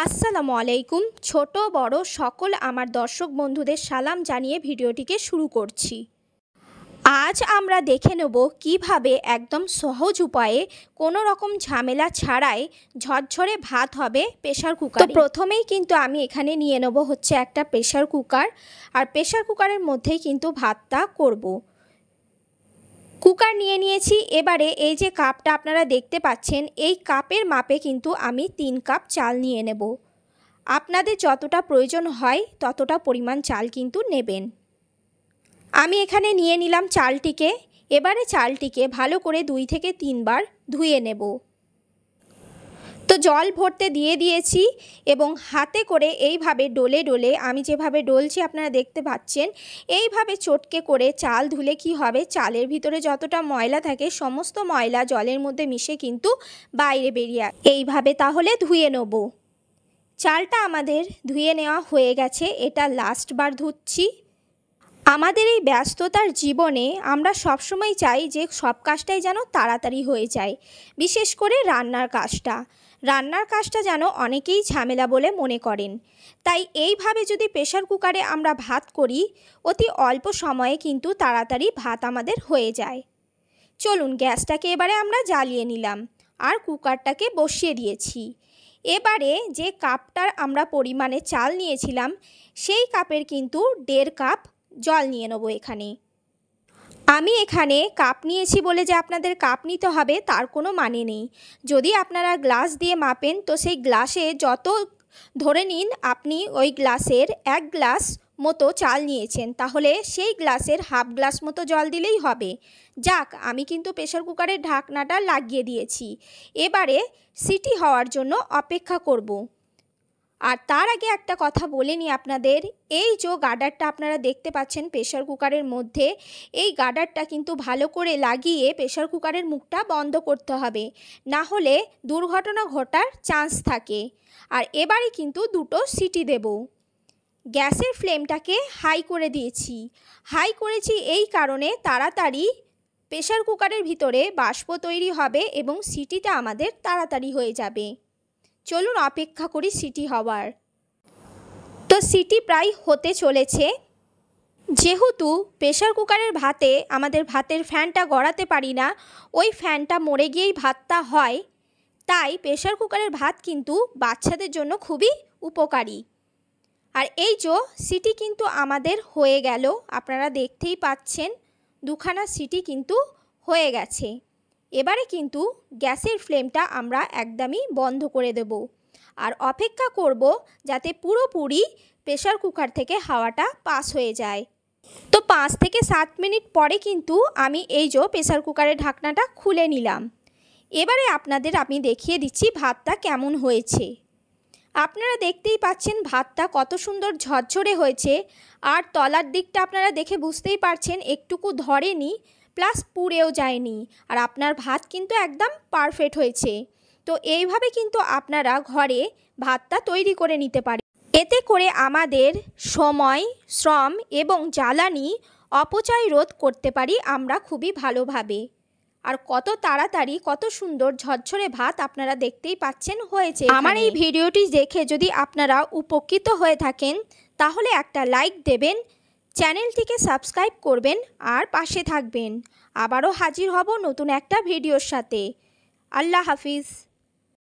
আসসালামু আলাইকুম। ছোট বড় সকল আমার দর্শক বন্ধুদের সালাম জানিয়ে ভিডিওটিকে শুরু করছি। আজ আমরা দেখে নেব কিভাবে একদম সহজ উপায়ে কোনো রকম ঝামেলা ছাড়াই ঝরঝরে ভাত হবে প্রেসার কুকারে। তো প্রথমেই কিন্তু আমি এখানে নিয়ে নেব হচ্ছে একটা প্রেসার কুকার, আর প্রেসার কুকারের মধ্যেই কিন্তু ভাতটা করব। কুকার নিয়ে নিয়েছি। এবারে এই যে কাপটা আপনারা দেখতে পাচ্ছেন, এই কাপের মাপে কিন্তু আমি 3 কাপ চাল নিয়ে নেব। আপনাদের যতটা প্রয়োজন হয় ততটা পরিমাণ চাল কিন্তু নেবেন। আমি এখানে নিয়ে নিলাম চালটিকে। এবারে চালটিকে ভালো করে 2 থেকে 3 বার ধুয়ে নেব। তো জল ভরতে দিয়ে দিয়েছি এবং হাতে করে এইভাবে ডলে ডলে, আমি যেভাবে ডলছি আপনারা দেখতে পাচ্ছেন, এইভাবে চটকে করে চাল ধুলে কি হবে, চালের ভিতরে যতটা ময়লা থাকে সমস্ত ময়লা জলের মধ্যে মিশে কিন্তু বাইরে বেরিয়ে আসে। এইভাবে তাহলে ধুয়ে নেব। চালটা আমাদের ধুয়ে নেওয়া হয়ে গেছে। এটা লাস্ট বার ধুচ্ছি। আমাদের এই ব্যস্ততার জীবনে আমরা সবসময় চাই যে সব কাজটাই যেন তাড়াতাড়ি হয়ে যায়, বিশেষ করে রান্নার কাজটা যেন অনেকেই ঝামেলা বলে মনে করেন। তাই এইভাবে যদি প্রেসার কুকারে আমরা ভাত করি, অতি অল্প সময়ে কিন্তু তাড়াতাড়ি ভাত আমাদের হয়ে যায়। চলুন গ্যাসটাকে এবারে আমরা জ্বালিয়ে নিলাম আর কুকারটাকে বসিয়ে দিয়েছি। এবারে যে কাপটার আমরা পরিমাণে চাল নিয়েছিলাম সেই কাপের কিন্তু 1.5 কাপ জল নিয়ে নেব। আমি এখানে কাপ নিয়েছি বলে যে আপনাদের কাপ নিতে হবে তার কোনো মানে নেই। যদি আপনারা গ্লাস দিয়ে মাপেন তো সেই গ্লাসে যত, ধরে নিন আপনি ওই গ্লাসের 1 গ্লাস মতো চাল নিয়েছেন, তাহলে সেই গ্লাসের হাফ গ্লাস মতো জল দিলেই হবে। যাক, আমি কিন্তু প্রেসার কুকারের ঢাকনাটা লাগিয়ে দিয়েছি। এবারে সিটি হওয়ার জন্য অপেক্ষা করব। আর তার আগে একটা কথা বলে নিই আপনাদের, এই যে গার্ডারটা আপনারা দেখতে পাচ্ছেন প্রেসার কুকারের মধ্যে, এই গার্ডারটা কিন্তু ভালো করে লাগিয়ে প্রেসার কুকারের মুখটা বন্ধ করতে হবে, না হলে দুর্ঘটনা ঘটার চান্স থাকে। আর এবারে কিন্তু 2টো সিটি দেব। গ্যাসের ফ্লেমটাকে হাই করে দিয়েছি। হাই করেছি এই কারণে তাড়াতাড়ি প্রেসার কুকারের ভিতরে বাষ্প তৈরি হবে এবং সিটিটা আমাদের তাড়াতাড়ি হয়ে যাবে। চলুন অপেক্ষা করি সিটি হওয়ার। তো সিটি প্রায় হতে চলেছে। যেহেতু প্রেসার কুকারের ভাতে আমাদের ভাতের ফ্যানটা গড়াতে পারি না, ওই ফ্যানটা মরে গিয়েই ভাতটা হয়, তাই প্রেসার কুকারের ভাত কিন্তু বাচ্চাদের জন্য খুবই উপকারী। আর এই যে সিটি কিন্তু আমাদের হয়ে গেল, আপনারা দেখতেই পাচ্ছেন 2খানা সিটি কিন্তু হয়ে গেছে। এবারে কিন্তু গ্যাসের ফ্লেমটা আমরা একদমই বন্ধ করে দেব আর অপেক্ষা করব যাতে পুরোপুরি প্রেসার কুকার থেকে হাওয়াটা পাস হয়ে যায়। তো 5 থেকে 7 মিনিট পরে কিন্তু আমি এই যে প্রেসার কুকারের ঢাকনাটা খুলে নিলাম। এবারে আপনাদের আমি দেখিয়ে দিচ্ছি ভাতটা কেমন হয়েছে। আপনারা দেখতেই পাচ্ছেন ভাতটা কত সুন্দর ঝরঝরে হয়েছে, আর তলার দিকটা আপনারা দেখে বুঝতেই পারছেন একটুকু ধরেনি, প্লাস পুড়েও যায়নি। আর আপনার ভাত কিন্তু একদম পারফেক্ট হয়েছে। তো এইভাবে কিন্তু আপনারা ঘরে ভাতটা তৈরি করে নিতে পারেন। এতে করে আমাদের সময়, শ্রম এবং জ্বালানি অপচয় রোধ করতে পারি আমরা খুবই ভালোভাবে। আর কত তাড়াতাড়ি কত সুন্দর ঝরঝরে ভাত আপনারা দেখতেই পাচ্ছেন হয়েছে। আমার এই ভিডিওটি দেখে যদি আপনারা উপকৃত হয়ে থাকেন তাহলে একটা লাইক দেবেন, চ্যানেলটিকে সাবস্ক্রাইব করবেন আর পাশে থাকবেন। আবারও হাজির হব নতুন একটা ভিডিওর সাথে। আল্লাহ হাফিজ।